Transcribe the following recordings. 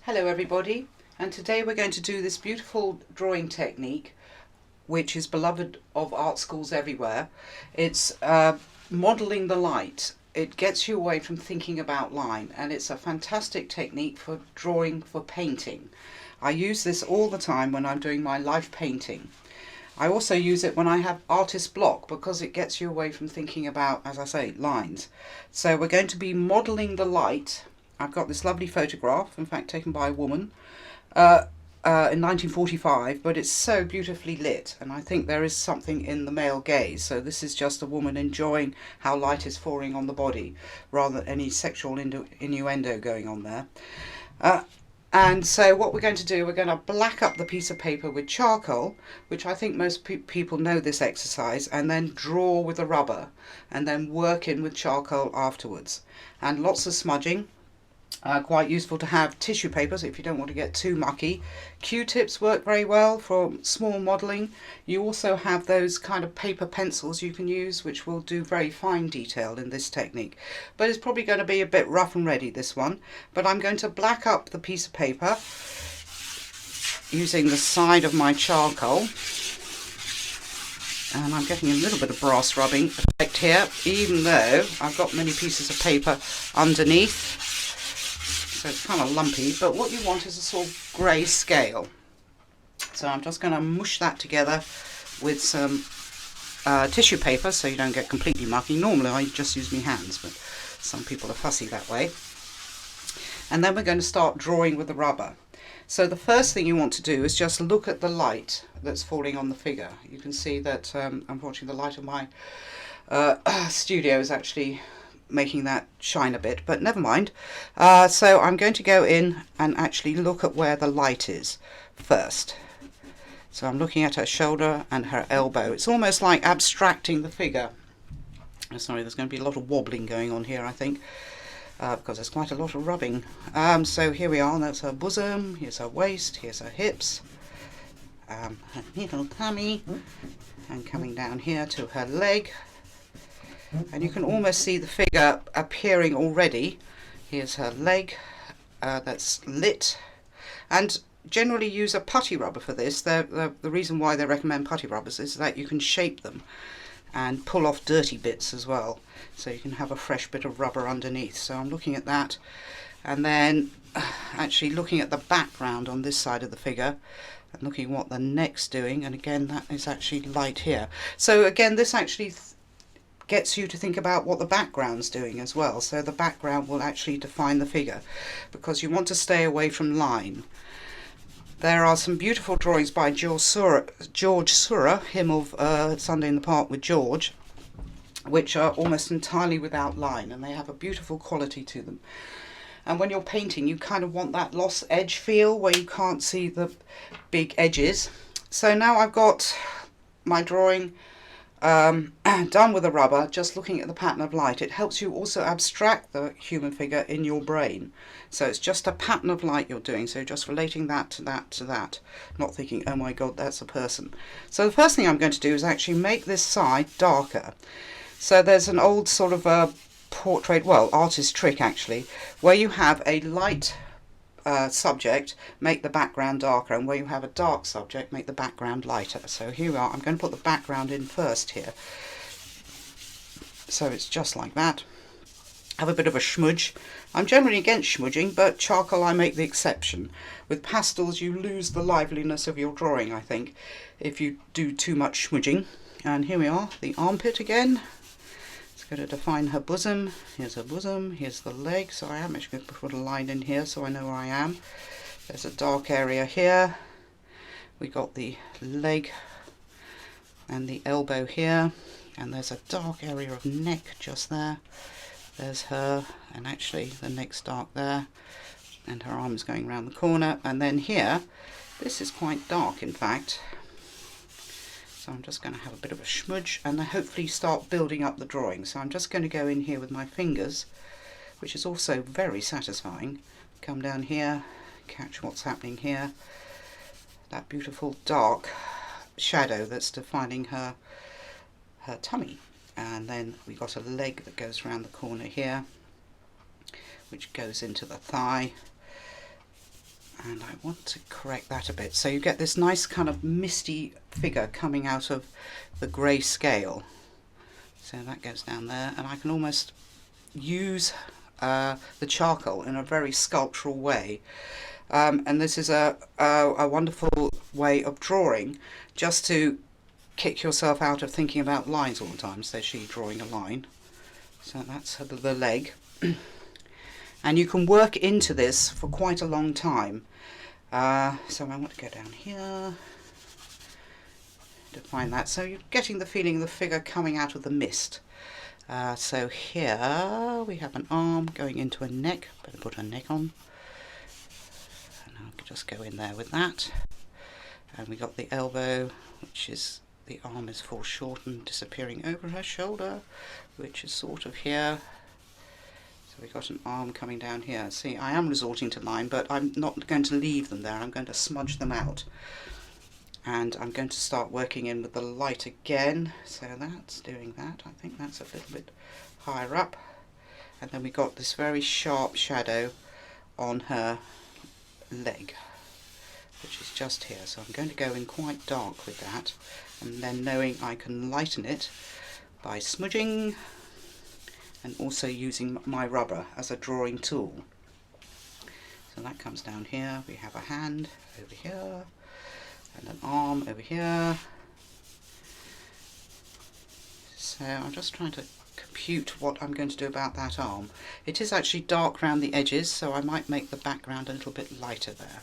Hello everybody, and today we're going to do this beautiful drawing technique which is beloved of art schools everywhere. It's modelling the light. It gets you away from thinking about line, and it's a fantastic technique for drawing, for painting. I use this all the time when I'm doing my life painting. I also use it when I have artist block because it gets you away from thinking about, as I say, lines. So we're going to be modelling the light. I've got this lovely photograph, in fact taken by a woman in 1945, but it's so beautifully lit, and I think there is something in the male gaze. So this is just a woman enjoying how light is falling on the body rather than any sexual innuendo going on there. And so what we're going to do, we're going to black up the piece of paper with charcoal, which I think most people know this exercise, and then draw with a rubber and then work in with charcoal afterwards. And lots of smudging. Quite useful to have tissue papers if you don't want to get too mucky. Q-tips work very well for small modelling. You also have those kind of paper pencils you can use, which will do very fine detail in this technique. But it's probably going to be a bit rough and ready, this one. But I'm going to black up the piece of paper using the side of my charcoal. And I'm getting a little bit of brass rubbing effect here, even though I've got many pieces of paper underneath. So it's kind of lumpy, but what you want is a sort of grey scale. So I'm just going to mush that together with some tissue paper so you don't get completely mucky. Normally I just use my hands, but some people are fussy that way. And then we're going to start drawing with the rubber. So the first thing you want to do is just look at the light that's falling on the figure. You can see that unfortunately the light of my studio is actually making that shine a bit, but never mind. So I'm going to go in and actually look at where the light is first. So I'm looking at her shoulder and her elbow. It's almost like abstracting the figure. Sorry, there's going to be a lot of wobbling going on here, I think, because there's quite a lot of rubbing. So here we are. That's her bosom, here's her waist, here's her hips, her little tummy, and coming down here to her leg. And you can almost see the figure appearing already. Here's her leg that's lit. And generally use a putty rubber for this. The reason why they recommend putty rubbers is that you can shape them and pull off dirty bits as well. So you can have a fresh bit of rubber underneath. So I'm looking at that. And then actually looking at the background on this side of the figure and looking what the neck's doing. And again, that is actually light here. So again, this actually gets you to think about what the background's doing as well. So the background will actually define the figure because you want to stay away from line. There are some beautiful drawings by George Seurat, him of Sunday in the Park with George, which are almost entirely without line, and they have a beautiful quality to them. And when you're painting, you kind of want that lost edge feel where you can't see the big edges. So now I've got my drawing done with a rubber, just looking at the pattern of light. It helps you also abstract the human figure in your brain. So it's just a pattern of light you're doing, so just relating that to that to that, not thinking, oh my god, that's a person. So the first thing I'm going to do is actually make this side darker. So there's an old sort of portrait, well, artist trick actually, where you have a light subject, make the background darker, and where you have a dark subject, make the background lighter. So here we are. I'm going to put the background in first here. So it's just like that. Have a bit of a smudge. I'm generally against smudging, but charcoal I make the exception. With pastels you lose the liveliness of your drawing, I think, if you do too much smudging. And here we are, the armpit again. Going to define her bosom. Here's her bosom, here's the leg, so I am actually going to put a line in here so I know where I am. There's a dark area here. We got the leg and the elbow here, and there's a dark area of neck just there. There's her, and actually the neck's dark there, and her arm is going around the corner. And then here, this is quite dark in fact. So I'm just going to have a bit of a smudge and then hopefully start building up the drawing. So I'm just going to go in here with my fingers, which is also very satisfying. Come down here, catch what's happening here. That beautiful dark shadow that's defining her tummy. And then we got a leg that goes around the corner here, which goes into the thigh. And I want to correct that a bit. So you get this nice kind of misty figure coming out of the grey scale. So that goes down there, and I can almost use the charcoal in a very sculptural way. And this is a wonderful way of drawing, just to kick yourself out of thinking about lines all the time. So she's drawing a line. So that's the leg. And you can work into this for quite a long time. So I want to go down here, define that. So you're getting the feeling of the figure coming out of the mist. So here we have an arm going into a neck. Better put a neck on. And I'll just go in there with that. And we got the elbow, which is, the arm is foreshortened, disappearing over her shoulder, which is sort of here. So we've got an arm coming down here. See, I am resorting to line, but I'm not going to leave them there. I'm going to smudge them out. And I'm going to start working in with the light again. So that's doing that. I think that's a little bit higher up. And then we got this very sharp shadow on her leg, which is just here. So I'm going to go in quite dark with that. And then knowing I can lighten it by smudging, and also using my rubber as a drawing tool. So that comes down here. We have a hand over here and an arm over here. So I'm just trying to compute what I'm going to do about that arm. It is actually dark around the edges, so I might make the background a little bit lighter there.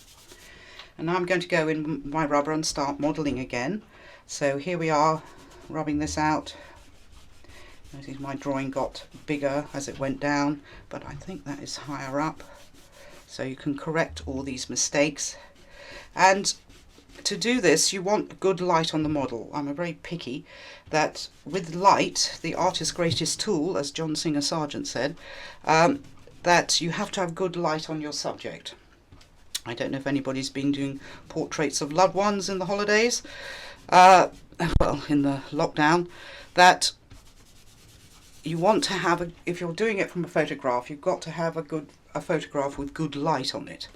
And now I'm going to go in my rubber and start modelling again. So here we are, rubbing this out. Notice my drawing got bigger as it went down, but I think that is higher up. So you can correct all these mistakes. And to do this, you want good light on the model. I'm very picky that with light, the artist's greatest tool, as John Singer Sargent said, that you have to have good light on your subject. I don't know if anybody's been doing portraits of loved ones in the holidays, well, in the lockdown, that you want to have, if you're doing it from a photograph, you've got to have a photograph with good light on it.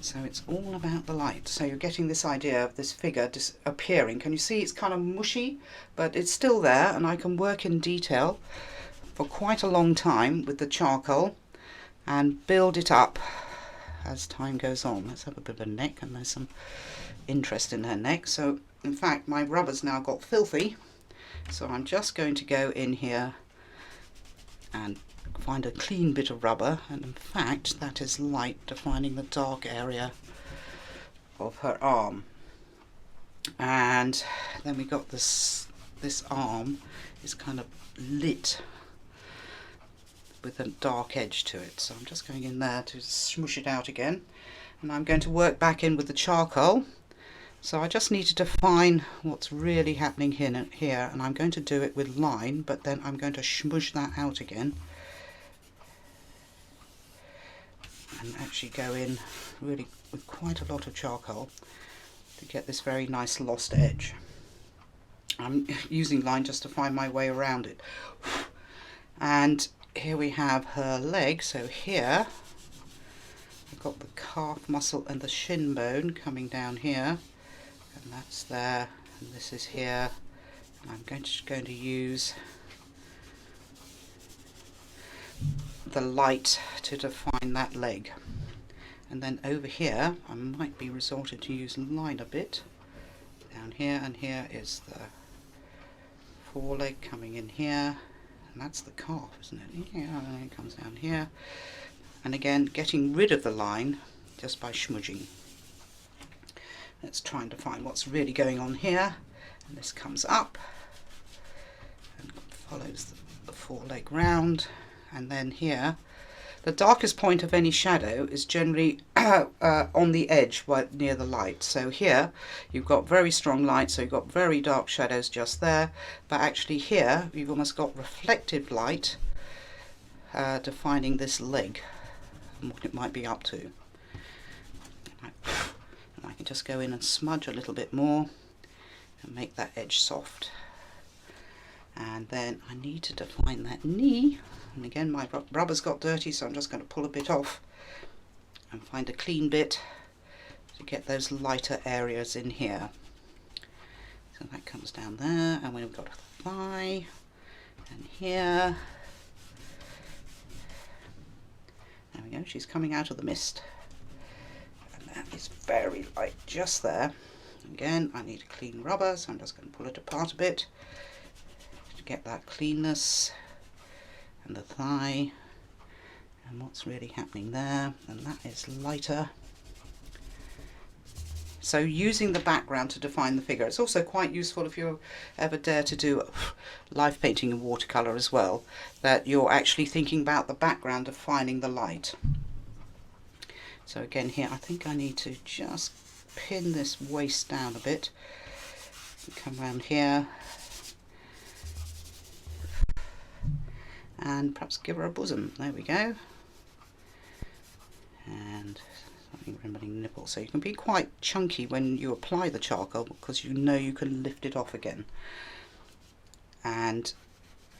So it's all about the light. So you're getting this idea of this figure appearing. Can you see it's kind of mushy, but it's still there, and I can work in detail for quite a long time with the charcoal and build it up as time goes on. Let's have a bit of a neck, and there's some interest in her neck. So in fact my rubber's now got filthy. So I'm just going to go in here and find a clean bit of rubber, and in fact that is light defining the dark area of her arm. And then we got this arm is kind of lit with a dark edge to it. So I'm just going in there to smoosh it out again, and I'm going to work back in with the charcoal. So I just need to define what's really happening here, and I'm going to do it with line, but then I'm going to smudge that out again and actually go in really with quite a lot of charcoal to get this very nice lost edge. I'm using line just to find my way around it. And here we have her leg. So here I've got the calf muscle and the shin bone coming down here. And that's there, and this is here, and I'm going to use the light to define that leg. And then over here I might be resorted to use line a bit down here, and here is the foreleg coming in here, and that's the calf, isn't it? Yeah, and it comes down here, and again getting rid of the line just by smudging. Let's try and define what's really going on here. And this comes up and follows the foreleg round, and then here the darkest point of any shadow is generally on the edge right near the light. So here you've got very strong light, so you've got very dark shadows just there, but actually here you've almost got reflective light defining this leg and what it might be up to. I can just go in and smudge a little bit more and make that edge soft. And then I need to define that knee, and again my rubber's got dirty, so I'm just going to pull a bit off and find a clean bit to get those lighter areas in here. So that comes down there, and we've got a thigh, and here. There we go, she's coming out of the mist. And that is very light just there. Again, I need a clean rubber, so I'm just going to pull it apart a bit to get that cleanness. And the thigh, and what's really happening there, and that is lighter. So using the background to define the figure. It's also quite useful if you ever dare to do live painting in watercolour as well, that you're actually thinking about the background defining the light. So again here, I think I need to just pin this waist down a bit. Come around here. And perhaps give her a bosom. There we go. And something resembling nipple. So you can be quite chunky when you apply the charcoal because you know you can lift it off again. And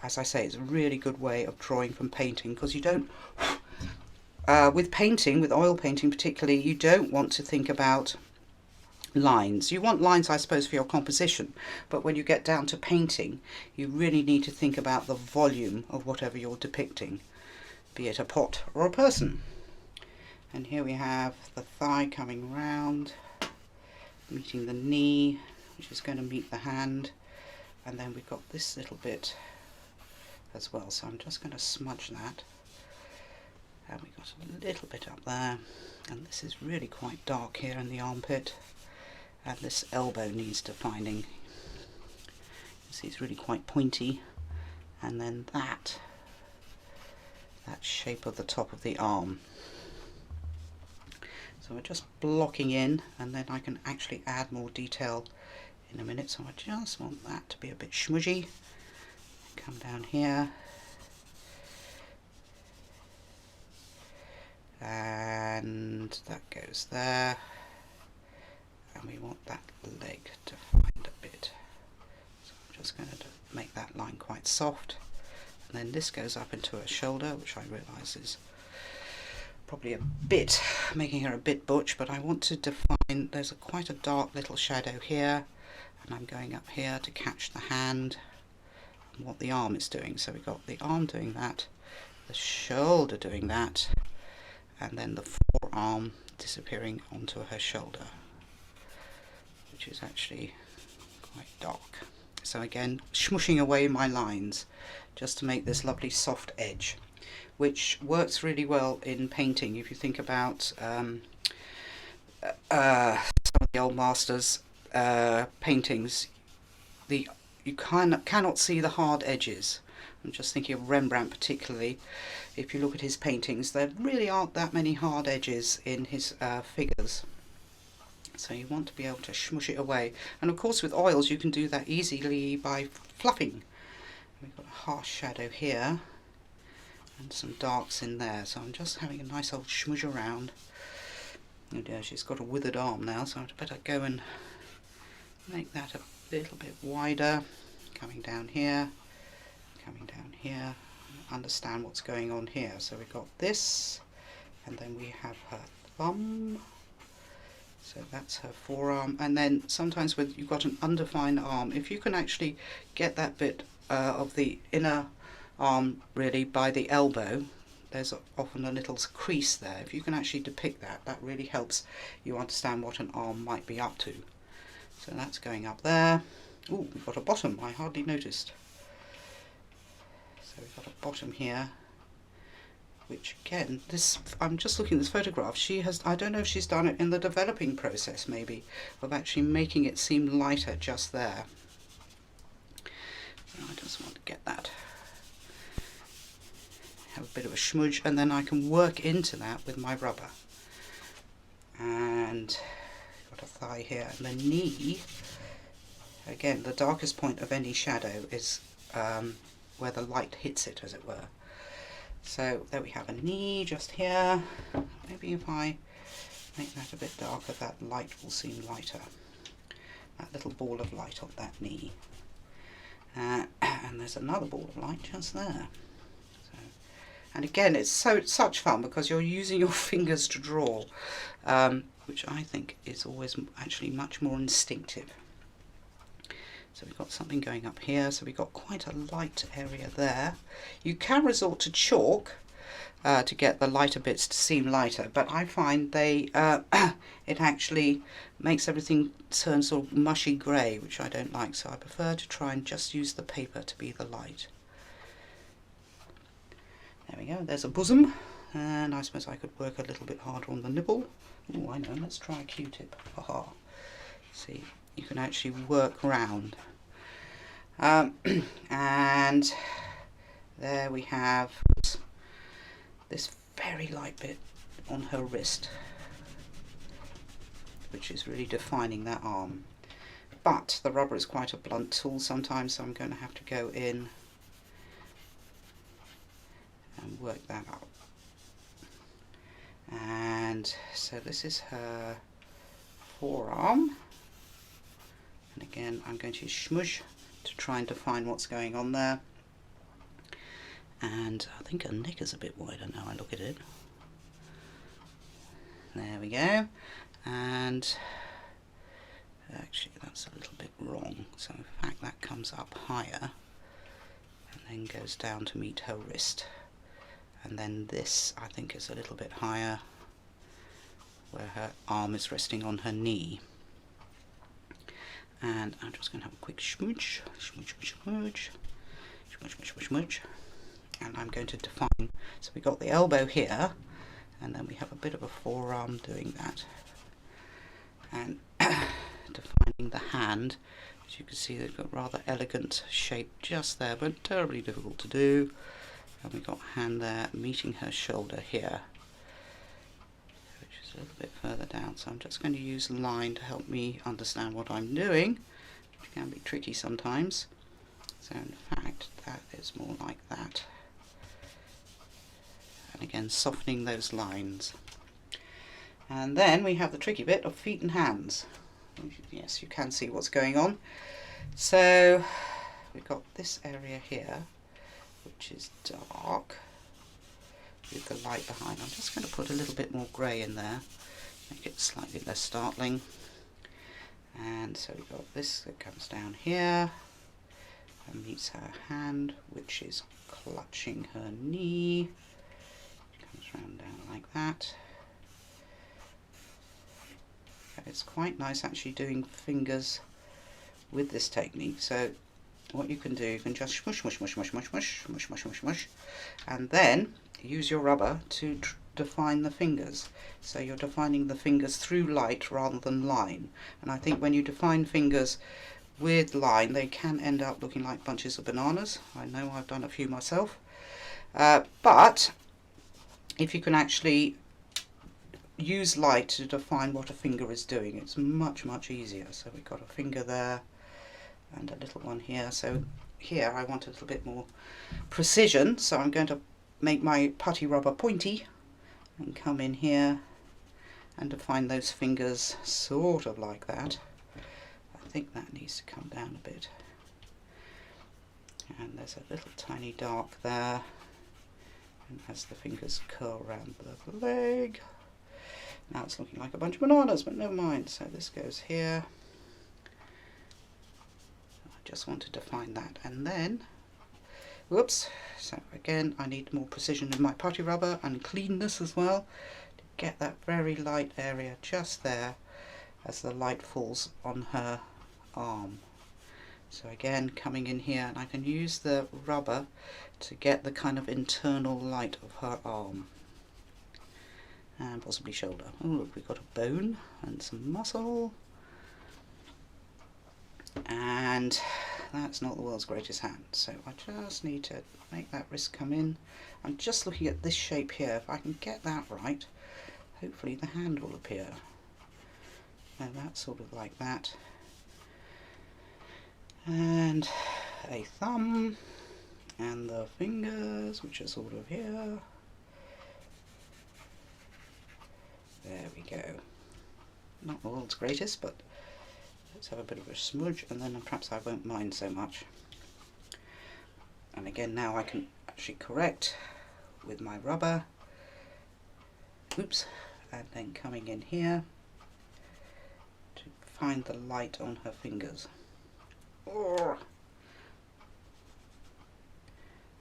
as I say, it's a really good way of drawing from painting because you don't, with painting, with oil painting particularly, you don't want to think about lines. You want lines, I suppose, for your composition, but when you get down to painting, you really need to think about the volume of whatever you're depicting, be it a pot or a person. And here we have the thigh coming round, meeting the knee, which is going to meet the hand, and then we've got this little bit as well, so I'm just going to smudge that. And we've got a little bit up there, and this is really quite dark here in the armpit. And this elbow needs defining. You see it's really quite pointy. And then that shape of the top of the arm. So we're just blocking in, and then I can actually add more detail in a minute. So I just want that to be a bit smudgy. Come down here. And that goes there. And we want that leg defined a bit. So I'm just going to make that line quite soft. And then this goes up into her shoulder, which I realise is probably a bit, making her a bit butch, but I want to define, there's quite a dark little shadow here, and I'm going up here to catch the hand and what the arm is doing. So we've got the arm doing that, the shoulder doing that, and then the forearm disappearing onto her shoulder, which is actually quite dark. So again, smooshing away my lines just to make this lovely soft edge, which works really well in painting. If you think about some of the old masters' paintings, you cannot see the hard edges. I'm just thinking of Rembrandt particularly. If you look at his paintings, there really aren't that many hard edges in his figures. So you want to be able to smush it away. And of course with oils you can do that easily by fluffing. We've got a harsh shadow here and some darks in there. So I'm just having a nice old smush around. Oh dear, she's got a withered arm now, so I'd better go and make that a little bit wider. Coming down here, understand what's going on here. So we've got this, and then we have her thumb. So that's her forearm, and then sometimes when you've got an undefined arm, if you can actually get that bit of the inner arm really by the elbow, there's often a little crease there. If you can actually depict that, that really helps you understand what an arm might be up to. So that's going up there. Ooh, we've got a bottom, I hardly noticed. So we've got a bottom here, which again, this, I'm just looking at this photograph, she has, I don't know if she's done it in the developing process maybe, of actually making it seem lighter just there. So I just want to get that, have a bit of a smudge, and then I can work into that with my rubber. And got a thigh here, and the knee, again, the darkest point of any shadow is where the light hits it, as it were. So there we have a knee just here. Maybe if I make that a bit darker, that light will seem lighter. That little ball of light on that knee. And there's another ball of light just there. So, And again, it's such fun because you're using your fingers to draw, which I think is always actually much more instinctive. So we've got something going up here, so we've got quite a light area there. You can resort to chalk to get the lighter bits to seem lighter, but I find they it actually makes everything turn sort of mushy grey, which I don't like, so I prefer to try and just use the paper to be the light. There we go, there's a bosom, and I suppose I could work a little bit harder on the nipple. Oh, I know, let's try a Q-tip. Haha. See, you can actually work round. And there we have this very light bit on her wrist, which is really defining that arm. But the rubber is quite a blunt tool sometimes, so I'm going to have to go in and work that up. And so this is her forearm, and again I'm going to use Smudge to try and define what's going on there. And I think her neck is a bit wider now I look at it. There we go. And actually that's a little bit wrong, so in fact that comes up higher and then goes down to meet her wrist. And then this I think is a little bit higher where her arm is resting on her knee. And I'm just going to have a quick smudge, and I'm going to define. So we got the elbow here, and then we have a bit of a forearm doing that, and defining the hand. As you can see, they've got rather elegant shape just there, but terribly difficult to do. And we've got hand there meeting her shoulder here, which is a little bit further down. So I'm just going to use line to help me understand what I'm doing, which can be tricky sometimes. So in fact that is more like that. And again softening those lines. And then we have the tricky bit of feet and hands. Yes, you can see what's going on. So we've got this area here, which is dark with the light behind. I'm just going to put a little bit more grey in there, make it slightly less startling. And so we've got this that comes down here and meets her hand, which is clutching her knee. Comes round down like that. It's quite nice actually doing fingers with this technique. So what you can do, you can just smush, smush, smush, smush, smush, smush, smush, smush, smush, smush, and then use your rubber to define the fingers. So you're defining the fingers through light rather than line. And I think when you define fingers with line, they can end up looking like bunches of bananas. I know, I've done a few myself. But if you can actually use light to define what a finger is doing, it's much, much easier. So we've got a finger there and a little one here. So here I want a little bit more precision, so I'm going to make my putty rubber pointy and come in here and define those fingers sort of like that. I think that needs to come down a bit. And there's a little tiny dark there, and as the fingers curl around the leg. Now it's looking like a bunch of bananas, but never mind. So this goes here. I just want to define that, and then whoops, so again I need more precision in my putty rubber and cleanness as well to get that very light area just there as the light falls on her arm. So again coming in here, and I can use the rubber to get the kind of internal light of her arm and possibly shoulder. Oh look, we've got a bone and some muscle, and that's not the world's greatest hand, so I just need to make that wrist come in. I'm just looking at this shape here. If I can get that right, hopefully the hand will appear. And that's sort of like that. And a thumb, and the fingers, which are sort of here. There we go. Not the world's greatest, but let's have a bit of a smudge, and then perhaps I won't mind so much. And again, now I can actually correct with my rubber. Oops. And then coming in here to find the light on her fingers. Oh.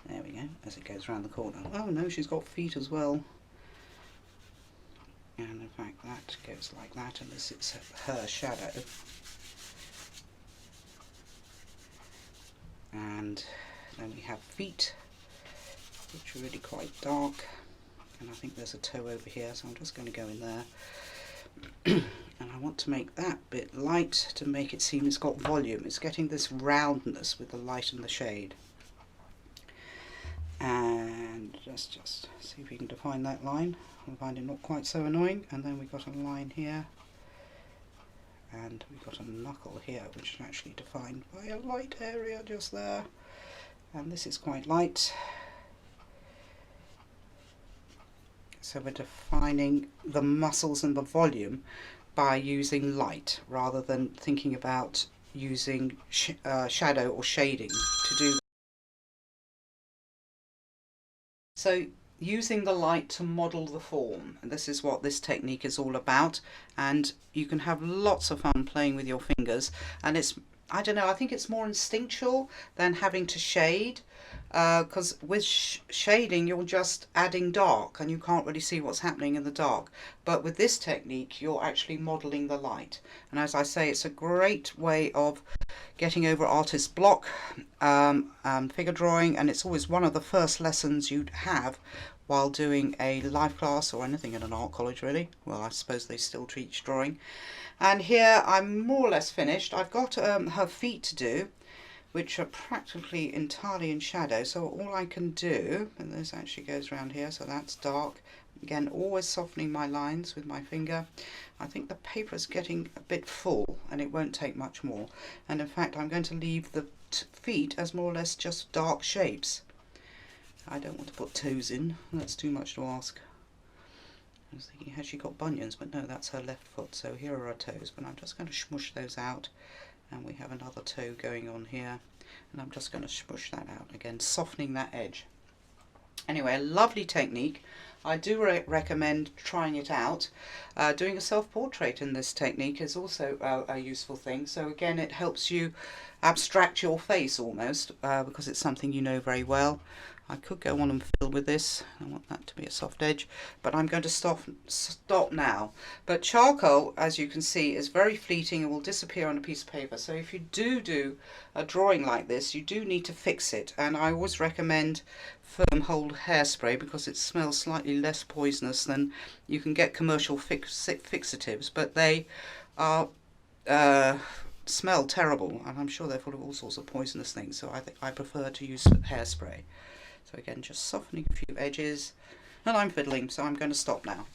There we go, as it goes around the corner. Oh no, she's got feet as well. And in fact that goes like that, and this is her shadow. And then we have feet, which are really quite dark. And I think there's a toe over here, so I'm just going to go in there. And I want to make that bit light to make it seem it's got volume. It's getting this roundness with the light and the shade. And just see if we can define that line. I find it not quite so annoying. And then we've got a line here, and we've got a knuckle here, which is actually defined by a light area just there. And this is quite light. So we're defining the muscles and the volume by using light rather than thinking about using shadow or shading to do. So using the light to model the form, and this is what this technique is all about, and you can have lots of fun playing with your fingers, and it's, I don't know, I think it's more instinctual than having to shade, because with shading you're just adding dark and you can't really see what's happening in the dark, but with this technique you're actually modeling the light. And as I say, it's a great way of getting over artist's block, figure drawing, and it's always one of the first lessons you'd have while doing a live class or anything in an art college really. Well, I suppose they still teach drawing. And here I'm more or less finished. I've got her feet to do, which are practically entirely in shadow, so all I can do, and this actually goes around here, so that's dark. Again, always softening my lines with my finger. I think the paper is getting a bit full and it won't take much more. And in fact, I'm going to leave the feet as more or less just dark shapes. I don't want to put toes in, that's too much to ask. I was thinking, has she got bunions? But no, that's her left foot, so here are her toes. But I'm just going to smush those out. And we have another toe going on here, and I'm just going to smush that out again, softening that edge. Anyway, a lovely technique. I do recommend trying it out. Doing a self-portrait in this technique is also a useful thing. So again, it helps you abstract your face almost, because it's something you know very well. I could go on and fill with this. I want that to be a soft edge, but I'm going to stop now. But charcoal, as you can see, is very fleeting and will disappear on a piece of paper. So if you do a drawing like this, you do need to fix it. And I always recommend firm hold hairspray because it smells slightly less poisonous than you can get commercial fixatives, but they are smell terrible, and I'm sure they're full of all sorts of poisonous things. So I prefer to use hairspray. So again, just softening a few edges, and I'm fiddling, so I'm going to stop now.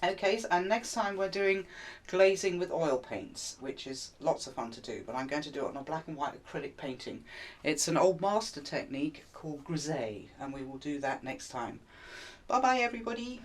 Okay, and next time we're doing glazing with oil paints, which is lots of fun to do, but I'm going to do it on a black and white acrylic painting. It's an old master technique called grisaille, and we will do that next time. Bye bye everybody.